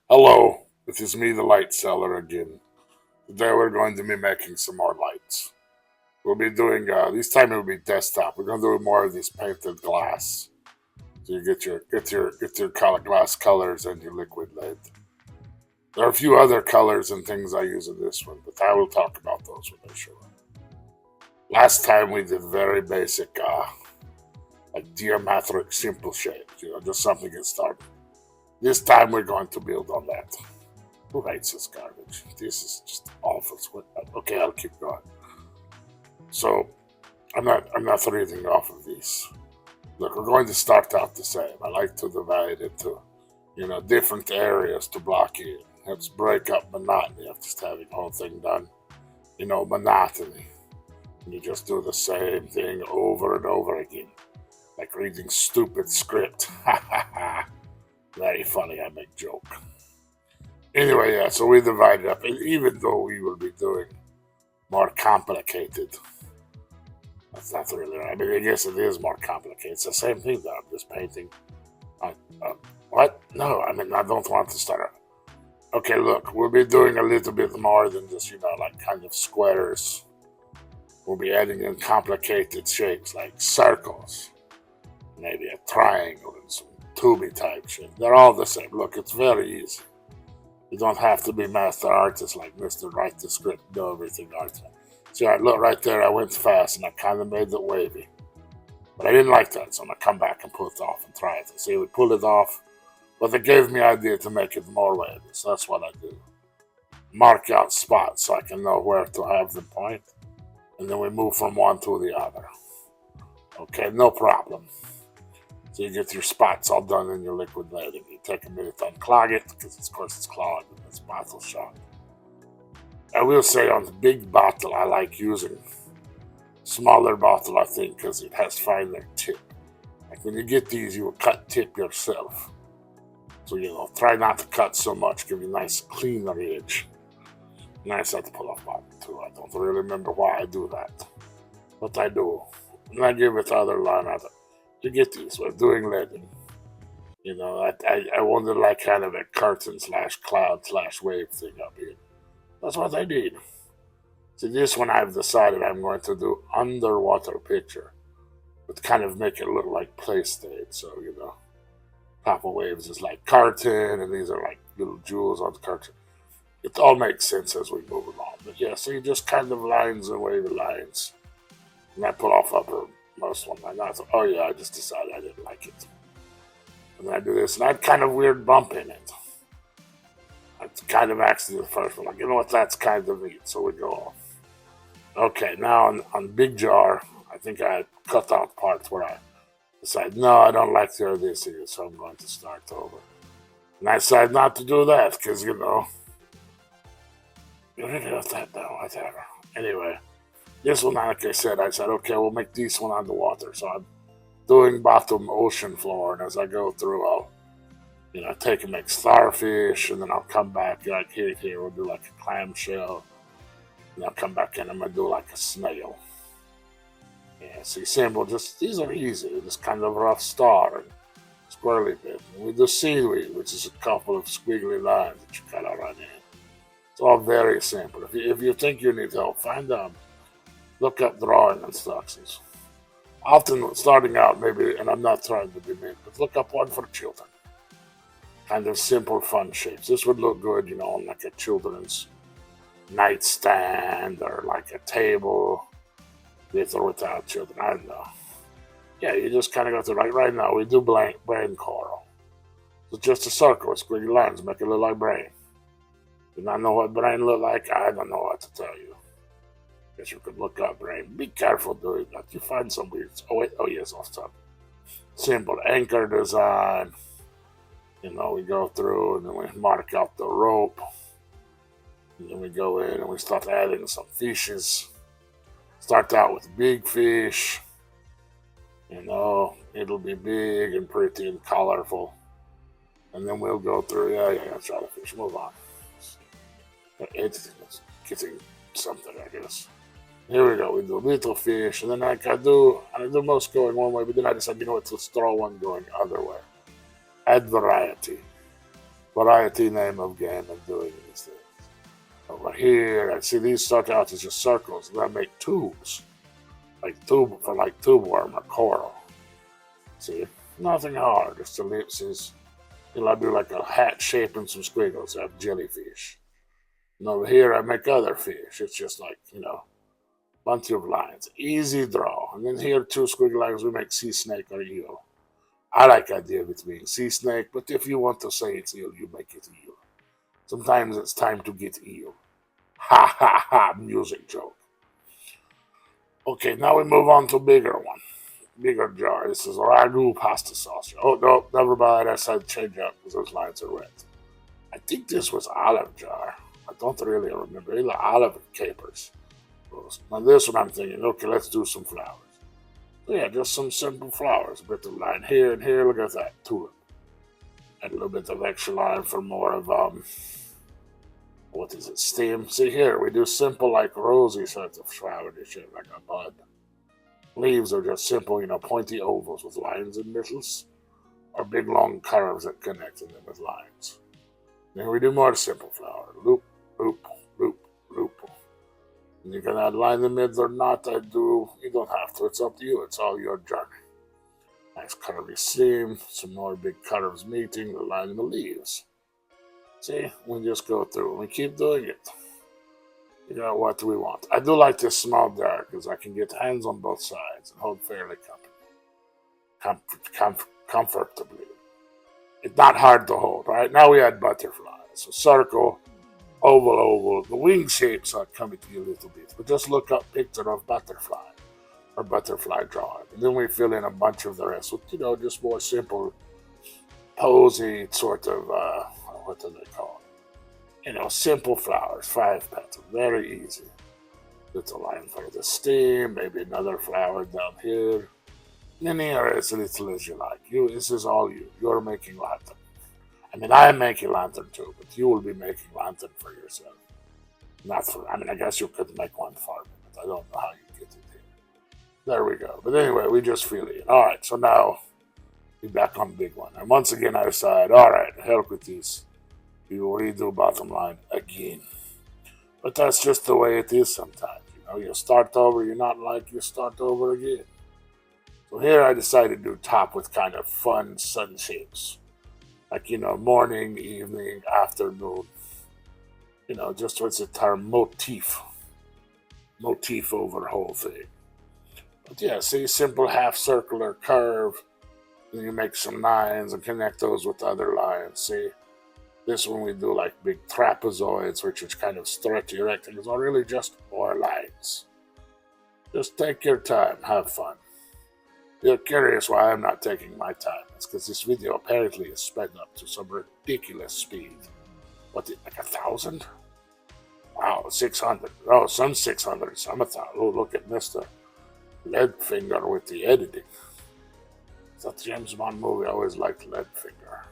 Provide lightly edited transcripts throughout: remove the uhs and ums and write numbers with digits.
Hello, it is me, the light seller again. Today we're going to be making some more lights. We'll be doing, this time it will be desktop. We're going to do more of this painted glass. So you get your color glass colors and your liquid lead. There are a few other colors and things I use in this one, but I will talk about those when I show up. Last time we did very basic, like geometric simple shapes, just something to get started. This time we're going to build on that. Who hates this garbage? This is just awful. Okay, I'll keep going. So I'm not reading off of these. Look, we're going to start out the same. I like to divide it into, different areas to block in. Let's break up monotony of just having the whole thing done. Monotony. And you just do the same thing over and over again. Like reading stupid script. Ha ha ha. Very funny, I make joke. Anyway, yeah, so we divide it up. And even though we will be doing more complicated, that's not really right. I mean, I guess it is more complicated. It's the same thing, though. I'm just painting. Uh, what? No, I mean, I don't want to start. Okay, look, we'll be doing a little bit more than just, like kind of squares. We'll be adding in complicated shapes like circles, maybe a triangle and some tubey type shape. They're all the same. Look, it's very easy. You don't have to be master artist like Mr. Write the script, know everything art. See, look right there, I went fast and I kind of made it wavy. But I didn't like that, so I'm going to come back and pull it off and try it. And see, we pulled it off, but it gave me idea to make it more wavy, so that's what I do. Mark out spots so I can know where to have the point, and then we move from one to the other. Okay, no problem. So you get your spots all done in your liquid lighting. You take a minute to unclog it, because of course it's clogged and it's bottle shot. I will say on the big bottle, I like using smaller bottle, I think, because it has finer tip. Like when you get these, you will cut tip yourself. So, try not to cut so much. Give you a nice, cleaner edge. Nice to pull off bottle, too. I don't really remember why I do that. But I do. And I give it other line. You get these. We're doing leading. I wanted like kind of a curtain slash cloud slash wave thing up here. That's what I did. See, this one I've decided I'm going to do underwater picture, but kind of make it look like play stage. So, top of waves is like cartoon, and these are like little jewels on the cartoon. It all makes sense as we move along. But yeah, so you just kind of lines and wavy lines. And I pull off uppermost one. Oh yeah, I just decided I didn't like it. And then I do this, and I had kind of weird bump in it. I kind of actually the first one. Like, you know what, that's kind of neat. So we go off. Okay, now on Big Jar, I think I cut out parts where I decided, no, I don't like the idea, so I'm going to start over. And I decided not to do that, because, you really got that now, whatever. Anyway, this one, like I said, okay, we'll make this one underwater. So I'm doing bottom ocean floor, and as I go through, I'll, take and make starfish, and then I'll come back, like here, we'll do like a clamshell, and I'll come back in, I'm going to do like a snail. Yeah, see, simple, these are easy, just kind of rough star and squirrely bit. And we do seaweed, which is a couple of squiggly lines that you cut out right in. It's all very simple. If you think you need help, look up drawing instructions. Often starting out, maybe, and I'm not trying to be mean, but look up one for children. Kind of simple, fun shapes. This would look good, on like a children's nightstand or like a table with or without children. I don't know. Yeah, you just kind of go through. Like right now, we do brain coral. It's just a circle with squiggly lines, make it look like brain. Do not know what brain look like? I don't know what to tell you. Guess you could look up brain. Be careful doing that. You find some weird. Oh yes, off top. Simple anchor design. We go through and then we mark out the rope. And then we go in and we start adding some fishes. Start out with big fish. It'll be big and pretty and colorful. And then we'll go through, try to fish. Move on. It's getting something, I guess. Here we go. We do little fish, and then I do most going one way, but then I decided, let's throw one going other way. Add variety. variety name of game and doing these things. Over here, I see these start out as just circles, and I make tubes, like tube worm or coral. See, nothing hard, just ellipses. I do like a hat shape and some squiggles. I have jellyfish. And over here, I make other fish. It's just like, bunch of lines. Easy draw. And then here, two squiggly lines, we make sea snake or eel. I like the idea of it being sea snake, but if you want to say it's eel, you make it eel. Sometimes it's time to get eel. Ha ha ha, music joke. Okay, now we move on to bigger one. Bigger jar. This is ragu pasta sauce. Oh, no, never mind. I said change up because those lines are red. I think this was olive jar. I don't really remember. Either olive capers. Now this one I'm thinking, okay, let's do some flowers. Yeah, just some simple flowers. A bit of line here and here. Look at that tulip. And a little bit of extra line for more of what is it? Steam. See here, we do simple like rosy sorts of flowery shape, like a bud. Leaves are just simple, pointy ovals with lines and nettles, or big long curves that connect them with lines. Then we do more simple flower. Loop, loop, loop, loop. And you can add line in the middle or not. You don't have to. It's up to you. It's all your journey. Nice curvy seam, some more big curves meeting, the line in the leaves. See, we just go through and we keep doing it. What do we want? I do like this small jar because I can get hands on both sides and hold fairly comfortably. It's not hard to hold, right? Now we add butterflies. So circle, oval, oval. The wing shapes are coming to you a little bit, but just look up picture of butterfly or butterfly drawing. And then we fill in a bunch of the rest with, just more simple, posy sort of, what do they call it? Simple flowers, 5 petals, very easy. Little line for the stem, maybe another flower down here. And then here, as little as you like. This is all you. You're making lantern. I mean, I am making lantern too, but you will be making lantern for yourself. I guess you could make one for me, but I don't know how you get it here. There we go. But anyway, we just fill it in. All right, so now we're back on the big one. And once again, I decide, all right, help with these. We will redo bottom line again. But that's just the way it is sometimes. You start over, you start over again. So here I decided to do top with kind of fun sun shapes. Like, morning, evening, afternoon. Just what's the term? Motif. Motif over the whole thing. But yeah, see, simple half circular curve. Then you make some lines and connect those with other lines. See? This one we do like big trapezoids, which is kind of stretchy rectangles, or really just more lines. Just take your time, have fun. You're curious why I'm not taking my time. It's because this video apparently is sped up to some ridiculous speed. Like 1,000? Wow, 600. Oh, some 600, some 1,000. Oh, look at Mr. Leadfinger with the editing. That James Bond movie, I always liked Leadfinger.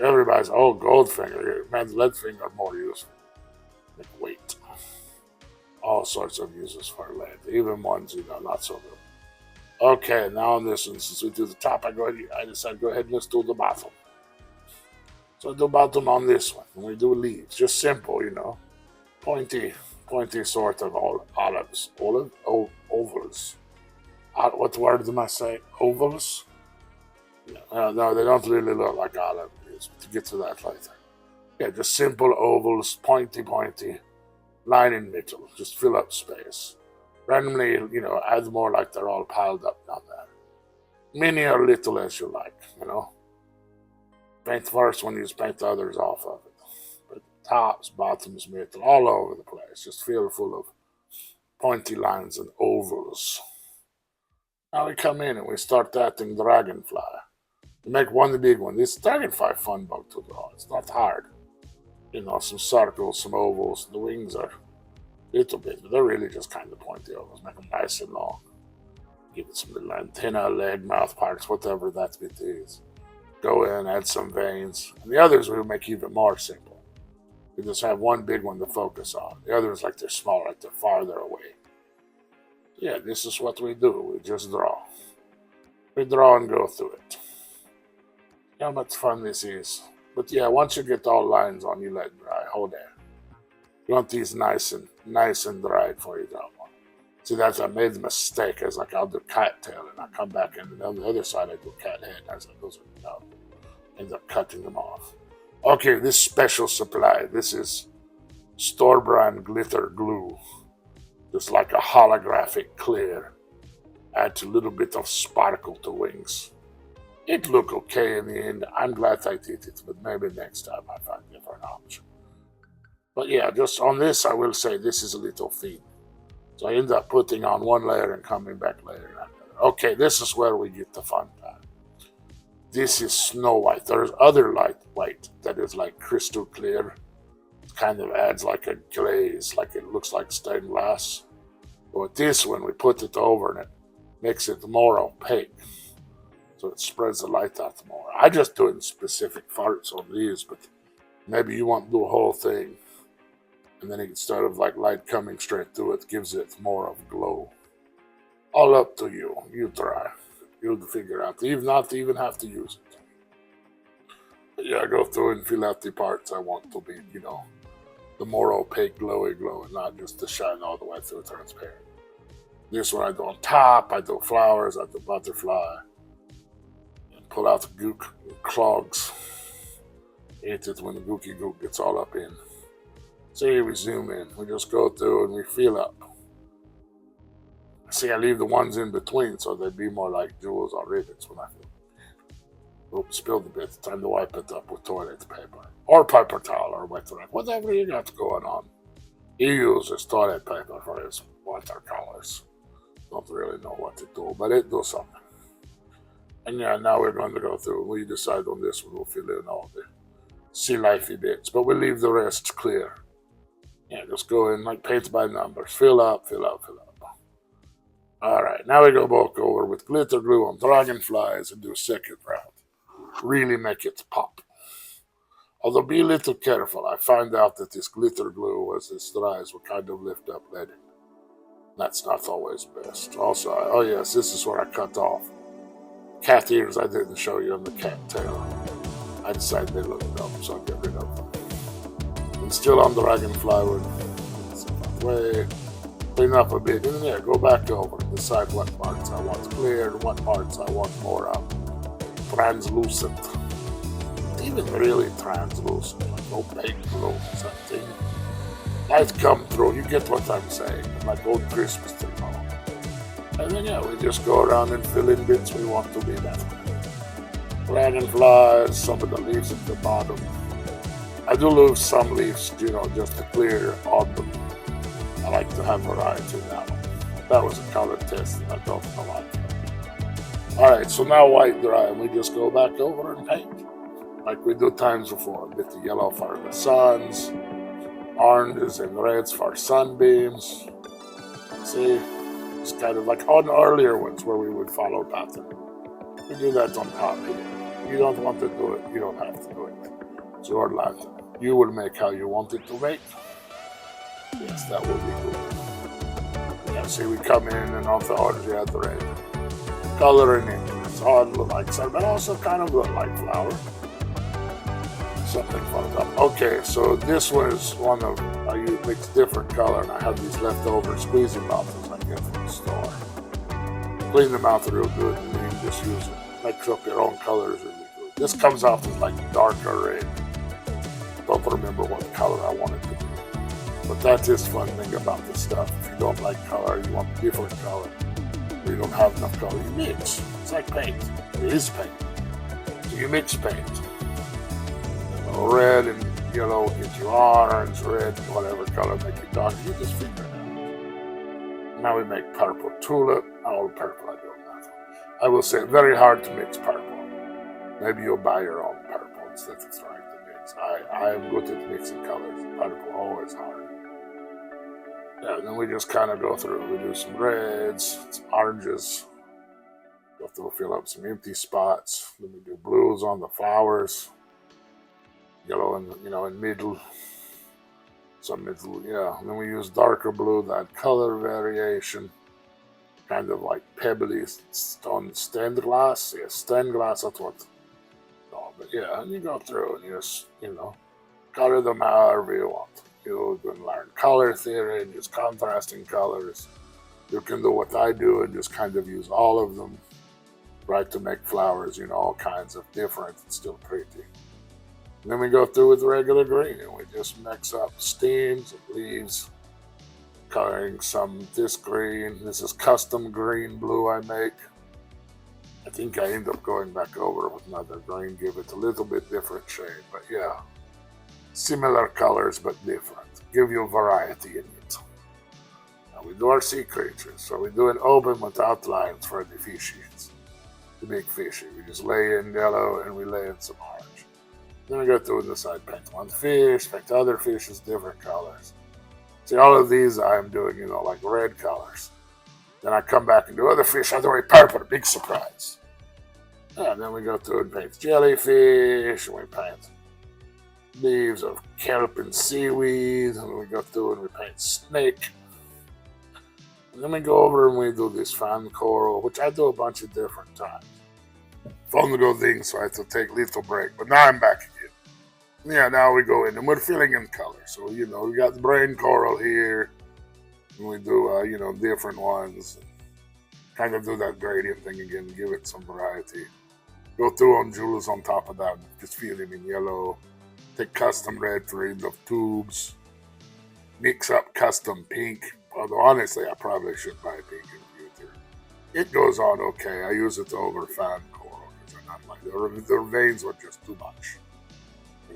Everybody's, Goldfinger. Man, Leadfinger more useful. Like weight. All sorts of uses for lead. Even ones, not so good. Okay, now on this one, since we do the top, I decided to go ahead and let's do the bottom. So I do bottom on this one. And we do leaves. Just simple, Pointy sort of olives. Ovals. What word am I saying? Ovals? No, they don't really look like olive leaves, but to get to that later. Yeah, just simple ovals, pointy, line in middle, just fill up space. Randomly, add more like they're all piled up down there. Many or little as you like, Paint first one, you paint the others off of it. But tops, bottoms, middle, all over the place. Just feel full of pointy lines and ovals. Now we come in and we start adding dragonfly. We make one big one. This dragonfly fun bug to draw. It's not hard. Some circles, some ovals. The wings are a little bit, but they're really just kind of pointy ovals. Make them nice and long. Give it some little antenna, leg, mouth parts, whatever that bit is. Go in, add some veins. And the others we make even more simple. We just have one big one to focus on. The others, like they're smaller, like they're farther away. Yeah, this is what we do. We just draw. We draw and go through it. How much fun this is. But yeah, once you get all lines on, you let it dry. Hold there. You want these nice and dry before you drop one. See, that's I made the mistake. As like I'll do cattail and I come back and on the other side I do cat head. As like those are out. End up cutting them off. Okay, this special supply. This is store brand glitter glue. Just like a holographic clear. Adds a little bit of sparkle to wings. It looked okay in the end. I'm glad I did it, but maybe next time I find a different option. But yeah, just on this, I will say this is a little thin. So I end up putting on one layer and coming back later after. Okay, this is where we get the fun part. This is Snow White. There's other light white that is like crystal clear. It kind of adds like a glaze, like it looks like stained glass. But with this one, we put it over and it makes it more opaque. So it spreads the light out more. I just do it in specific parts on these, but maybe you want to do the whole thing. And then instead of like light coming straight through it, gives it more of glow. All up to you. You try. You'll figure out. You not even have to use it. But yeah, go through and fill out the parts I want to be, the more opaque, glowy glow, and not just to shine all the way through transparent. This one I do on top. I do flowers. I do butterfly. Pull out the gook, clogs. Hate it when the gooky gook gets all up in. See, we zoom in. We just go through and we fill up. See, I leave the ones in between so they'd be more like jewels or ribbons when I fill. Oops, spilled a bit. Time to wipe it up with toilet paper. Or paper towel or wet rag. Whatever you got going on. He uses toilet paper for his watercolors. Don't really know what to do, but it does something. And yeah, now we're going to go through. We decide on this one. We'll fill in all the sea lifey bits, but we'll leave the rest clear. Yeah, just go in like paint by numbers. Fill up, fill up, fill up. All right, now we go back over with glitter glue on dragonflies and do a second round. Really make it pop. Although be a little careful. I find out that this glitter glue, as this dries, will kind of lift up leading. That's not always best. Also, oh yes, this is where I cut off. Cat ears I didn't show you on the cat tail. I decided they looked dumb, so I'll get rid of them. And still on the dragonfly way, clean up a bit, and yeah, go back over and decide what parts I want clear, what parts I want more translucent. Even really translucent, like opaque blue, something. Light come through, you get what I'm saying, like old Christmas tree. And then yeah, we just go around and fill in bits we want to be that way. Dragonflies, some of the leaves at the bottom. I do lose some leaves, just to clear on them. I like to have variety in that one. That was a color test and I don't know why. Alright, so now white dry and we just go back over and paint. Like we do times before. A bit of yellow for the suns, oranges and reds for sunbeams. See? It's kind of like on earlier ones where we would follow pattern. We do that on top here. You don't want to do it, you don't have to do it. It's your lantern. You will make how you want it to make. Yes, that will be good. Yeah, see, we come in and off the orange, you have the red. Coloring it. It's hard to look like sun, but also kind of look like flower. Something for them. Okay, so this one is one of, I mix different color, and I have these leftover squeezing bottles I get from the store. Clean them out real good, and then you just use it. Mix up your own colors really good. This comes out as like darker red. Don't remember what color I want it to be. But that's just fun thing about this stuff. If you don't like color, you want different color, or you don't have enough color, you mix. It's like paint. It is paint. So you mix paint. Red and yellow get you orange, red, whatever color make you dark. You just figure it out. Now we make purple tulip. Oh, purple I don't know. I will say very hard to mix purple. Maybe you'll buy your own purple instead of trying to mix. I am good at mixing colors. Purple always hard. Yeah, then we just kind of go through. We do some reds, some oranges. Go through, fill up some empty spots. Then we do blues on the flowers. Yellow in middle, some middle, yeah. And then we use darker blue, that color variation, kind of like pebbly stone stained glass. Yeah, stained glass, that's what. No, But yeah, and you go through and you just, color them however you want. You can learn color theory and use contrasting colors. You can do what I do and just kind of use all of them, right, to make flowers, all kinds of different and still pretty. And then we go through with regular green and we just mix up stems and leaves, coloring some this green. This is custom green blue I make. I think I end up going back over with another green, give it a little bit different shade, but yeah, similar colors but different. Give you variety in it. Now we do our sea creatures, so we do an open with outlines for the fishies, the big fishy. We just lay in yellow and we lay in some orange. Then we go through the side, paint one fish, paint other fishes different colors. See, all of these I'm doing, like red colors. Then I come back and do other fish all the way purple, a big surprise. And then we go through and paint jellyfish, and we paint leaves of kelp and seaweed, and we go through and we paint snake. And then we go over and we do this fan coral, which I do a bunch of different times. Fun little things, so I have to take a little break. But now I'm back again. Yeah, now we go in and we're filling in color. So, we got the brain coral here. And we do, different ones. Kind of do that gradient thing again, give it some variety. Go through on jewels on top of that, just fill it in yellow. Take custom red threads of tubes. Mix up custom pink. Although, honestly, I probably should buy pink in the future. It goes on okay. I use it over fan coral because I not like their veins were just too much.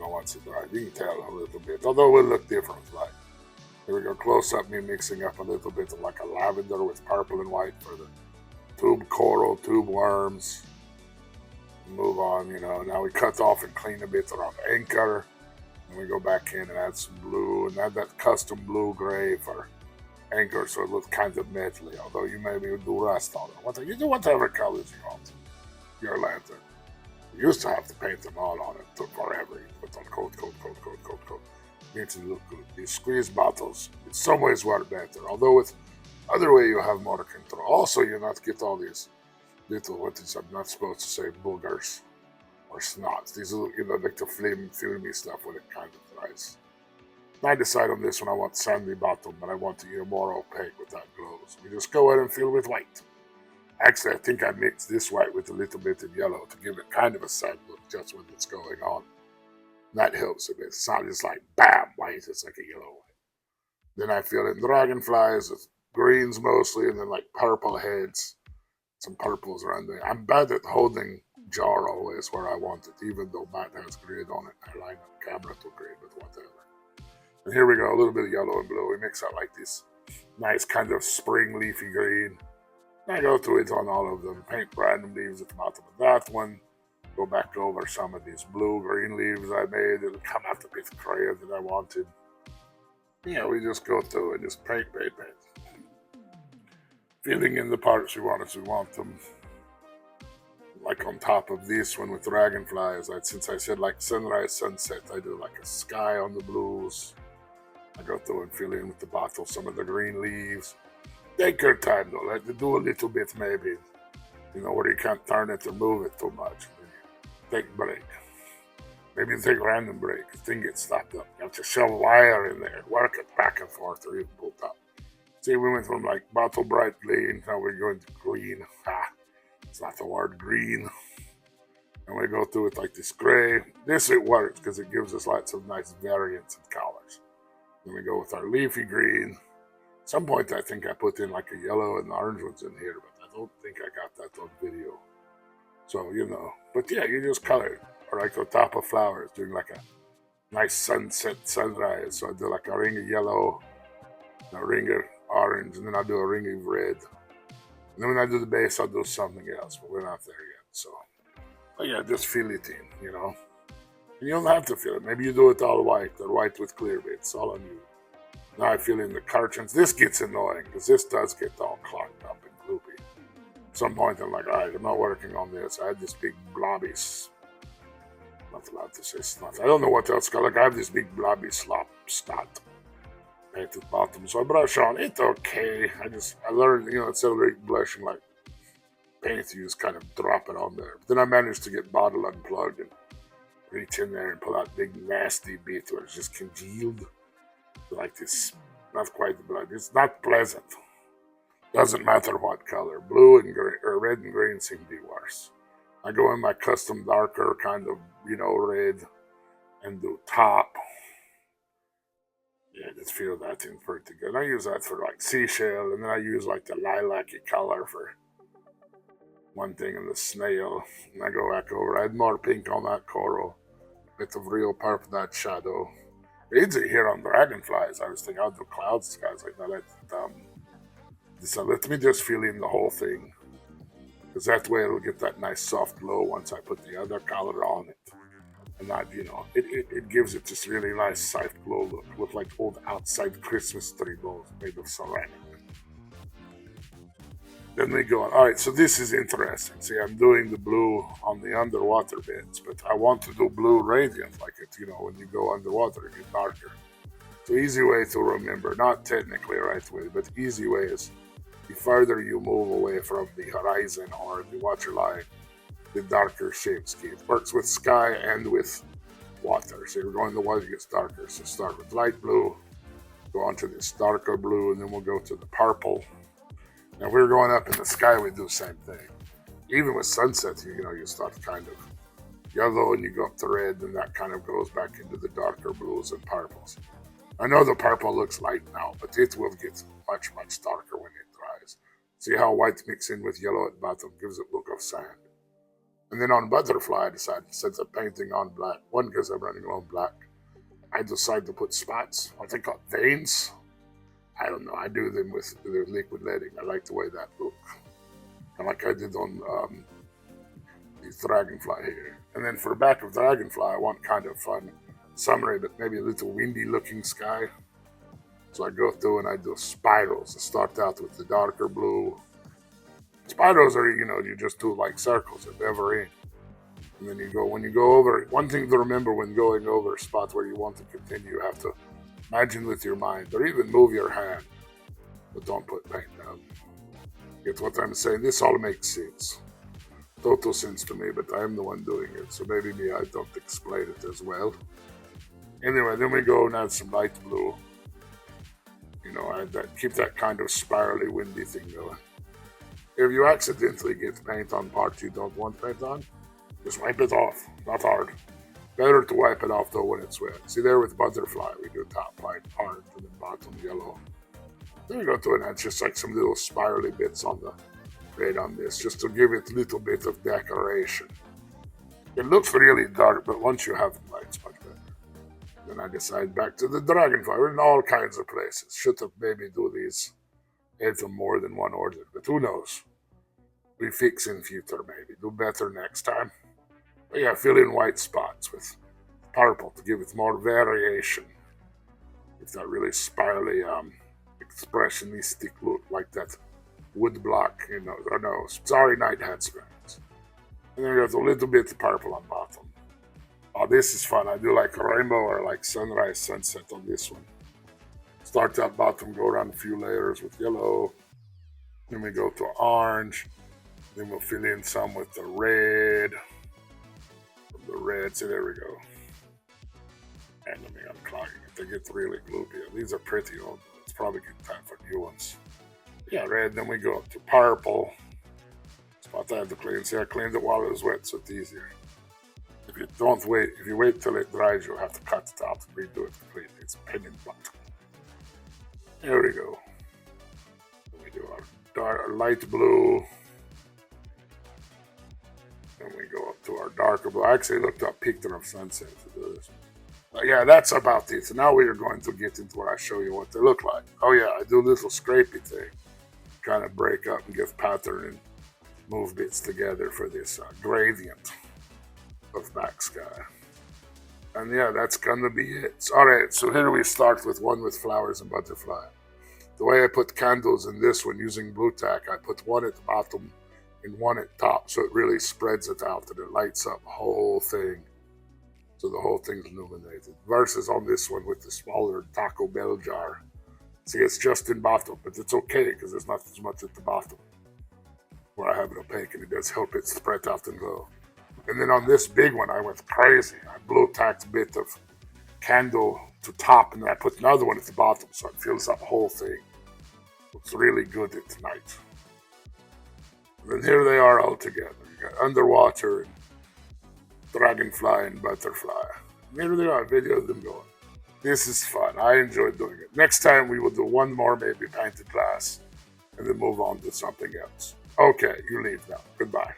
Once it dries, you can tell a little bit. Although it will look different, right? Here we go, close up, me mixing up a little bit of like a lavender with purple and white for the tube coral, tube worms. Move on, now we cut off and clean a bit around the anchor. And we go back in and add some blue and add that custom blue gray for anchor so it looks kind of metally. Although you maybe do rust on it. You do whatever colors you want. Your lantern. You used to have to paint them all on it. It took forever. You put on coat. Makes it look good. These squeeze bottles, in some ways, work better. Although with other way, you have more control. Also, you not get all these little, I'm not supposed to say, boogers or snots. These are, like the filmy stuff when it kind of dries. And I decide on this one, I want sandy bottom, but I want to more opaque without glows. We just go ahead and fill with white. Actually, I think I mixed this white with a little bit of yellow to give it kind of a sad look just when it's going on. That helps a bit. It's not just like bam, white, it's like a yellow white. Then I fill in dragonflies with greens mostly, and then like purple heads, some purples around there. I'm bad at holding jar always where I want it, even though Matt has grid on it. I line up camera to grid, but whatever. And here we go, a little bit of yellow and blue. We mix up like this nice kind of spring leafy green. I go through it on all of them, paint random leaves at the bottom of that one, go back over some of these blue-green leaves I made, it'll come out a bit crayon that I wanted. Yeah, we just go through and just paint. Filling in the parts we want as we want them. Like on top of this one with dragonflies, since I said like sunrise, sunset, I do like a sky on the blues. I go through and fill in with the bottle some of the green leaves. Take your time though, like to do a little bit maybe, where you can't turn it or move it too much. Take a break. Maybe take a random break, the thing gets stopped up. You have to shove wire in there, work it back and forth or even pull it up. See, we went from like bottle bright green, now we're going to green. It's not the word green. And we go through it like this gray. This it works because it gives us lots of nice variants in colors. Then we go with our leafy green. At some point, I think I put in like a yellow and orange ones in here, but I don't think I got that on video. So, but yeah, you just color it. Or like on top of flowers, doing like a nice sunset, sunrise. So I do like a ring of yellow, a ring of orange, and then I'll do a ring of red. And then when I do the base, I'll do something else, but we're not there yet. So, but yeah, just fill it in, And you don't have to fill it. Maybe you do it all white, or white with clear bits, all on you. Now I fill in the cartons. This gets annoying because this does get all clogged up and gloopy. At some point I'm like, all right, I'm not working on this. I had this big blobby, not allowed to say snot. I don't know what else it's called. Like I have this big blobby snot painted bottom. So I brush on it, okay. I learned, instead of blushing like paint, you just kind of drop it on there. But then I managed to get bottle unplugged and reach in there and pull out big nasty bit where it's just congealed. Like this, not quite blood. It's not pleasant. Doesn't matter what color. Blue and green, or red and green seem to be worse. I go in my custom darker kind of, red and do top. Yeah, just feel that in pretty good. I use that for like seashell, and then I use like the lilac-y color for one thing in the snail. And I go back over. I had more pink on that coral. Bit of real purple that shadow. Easy here on dragonflies. I was thinking I'll do cloud skies like that. So let me just fill in the whole thing. Because that way it'll get that nice soft glow once I put the other color on it. And that, it gives it this really nice soft glow look. Look like old outside Christmas tree balls made of ceramic. Then we go on. All right, so this is interesting. See, I'm doing the blue on the underwater bits, but I want to do blue radiant, like it, when you go underwater, it gets darker. So easy way to remember, not technically right way, but easy way is the further you move away from the horizon or the water line, the darker shapes get. It works with sky and with water. So you're going the water gets darker. So start with light blue, go on to this darker blue, and then we'll go to the purple. Now, if we're going up in the sky, we do the same thing. Even with sunset, you start kind of yellow and you go up to red, and that kind of goes back into the darker blues and purples. I know the purple looks light now, but it will get much, much darker when it dries. See how white mixes in with yellow at the bottom, gives it a look of sand. And then on butterfly, I decided instead of painting on black, one, because I'm running on black, I decided to put spots, what they call veins. I don't know. I do them with the liquid leading. I like the way that look. And like I did on the dragonfly here. And then for the back of dragonfly, I want kind of fun summery, but maybe a little windy looking sky. So I go through and I do spirals. I start out with the darker blue. Spirals are, you just do like circles at every end. And then when you go over, one thing to remember when going over a spot where you want to continue, you have to imagine with your mind, or even move your hand, but don't put paint down. Get what I'm saying? This all makes sense. Total sense to me, but I am the one doing it, so maybe I don't explain it as well. Anyway, then we go and add some light blue. Keep that kind of spirally, windy thing going. If you accidentally get paint on parts you don't want paint on, just wipe it off. Not hard. Better to wipe it off though when it's wet. See there with butterfly, we do top light orange and then bottom yellow. Then we go to it and add just like some little spirally bits on the red on this, just to give it a little bit of decoration. It looks really dark, but once you have the lights, much better. Then I decide back to the dragonfly. We're in all kinds of places. Should have maybe do these, add them more than one order, but who knows? We fix in future maybe. Do better next time. But yeah, fill in white spots with purple to give it more variation. It's that really spirally, expressionistic look, like that wood block, Starry Night hat springs. And then there's a little bit of purple on bottom. Oh, this is fun. I do like a rainbow or like sunrise, sunset on this one. Start at bottom, go around a few layers with yellow. Then we go to orange. Then we'll fill in some with the red. The red, so there we go. And let me unclog it. They get really gloopy. These are pretty old. It's probably good time for new ones. Yeah, red. Then we go up to purple. Spot I have to clean. See, I cleaned it while it was wet, so it's easier. If you wait till it dries, you'll have to cut it out and redo it completely. It's a pain in the butt. There we go. Then we do our light blue. Then we go up to our darker blue. I actually looked up picture of sunset to do this. But yeah, that's about it. So now we are going to get into what I show you what they look like. Oh yeah, I do a little scrapey thing. Kind of break up and give pattern and move bits together for this gradient of back sky. And yeah, that's gonna be it. Alright, so here we start with one with flowers and butterfly. The way I put candles in this one using blue tack, I put one at the bottom and one at top, so it really spreads it out and it lights up the whole thing. So the whole thing's illuminated. Versus on this one with the smaller Taco Bell jar. See, it's just in bottom, but it's okay because there's not as much at the bottom. Where I have it opaque and it does help it spread out and glow. And then on this big one, I went crazy. I blue tacked a bit of candle to top, and then I put another one at the bottom so it fills up the whole thing. Looks really good at night. And then here they are all together. You got underwater, and dragonfly, and butterfly. And here they are, video of them going. This is fun. I enjoyed doing it. Next time we will do one more, maybe painted glass, and then move on to something else. Okay, you leave now. Goodbye.